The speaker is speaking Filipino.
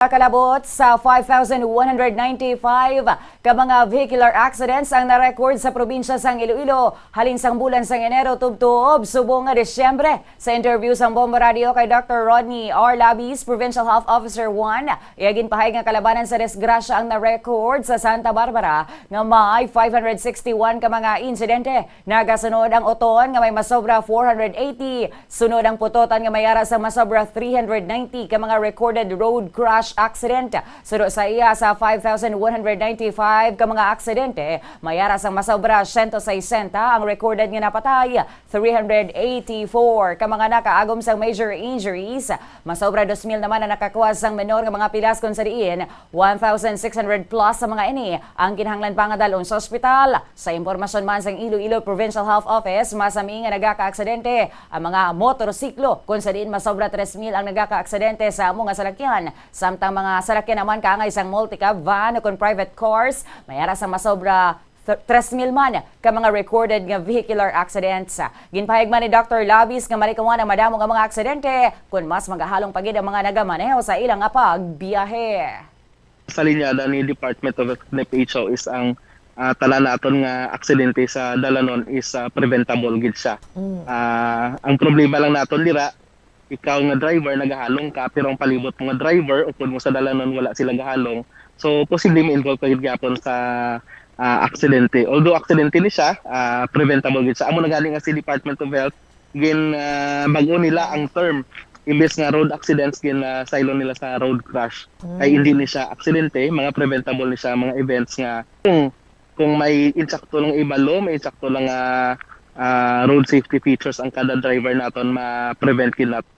Kalabot sa 5,195 ka mga vehicular accidents ang narecord sa probinsya sang Iloilo halin sang bulan sang Enero tubtob subong nga Disyembre. Sa interview sang Bomba Radio kay Dr. Rodney R. Labis, Provincial Health Officer 1, iagin pahay nga kalabanan sa desgrasya ang narecord sa Santa Barbara nga may 561 ka mga insidente. Nagasunod ang oton nga may masobra 480, sunod ang putotan nga mayara sa masobra 390 ka mga recorded road crash accident. Sudo sa iya sa 5,195 ka mga aksidente, mayara sa masobra 160 ang recorded nga napatay, 384 ka mga nakaagom sa major injuries, masobra 2,000 naman ang nakakuha sang menor nga mga pilas kung sa diin, 1,600 plus sa mga ini ang kinahanglan pa nga dalon sa ospital. Sa impormasyon man sang Iloilo Provincial Health Office, masami nga nagaka-aksidente ang mga motorsiklo kung sa diin masobra 3,000 ang nagaka-aksidente sa mga salakyan. Samtang mga salakyan naman kaangay isang multi-cab van o kung private cars, mayara sa masobra 3,000 man ka mga recorded nga vehicular accidents. Ginpahayag man ni Dr. Labis nga malikawan ang madamo nga mga aksidente kung mas magahalong pagid ang mga nagamaneho sa ilang pagbiyahe. Sa linyada ni Department of NFHO is ang tala naton nga aksidente sa dalanon is preventable gid siya. Ang problema lang naton dira, ikaw nga driver nagahalong ka pero ang palibot mo nga driver o kung mo sa dalanon wala sila gahalong, so posible ma-involve ka gyapon sa aksidente. Although aksidente ni siya, preventable gid siya. Amo nagaling nga si Department of Health gin bag-o nila ang term, imbes nga road accidents gin silo nila sa road crash. Ay hindi ni siya aksidente, mga preventable ni siya, mga events nga kung may insakto lang ibalo, may insakto lang road safety features ang kada driver naton ma-prevent kin natin.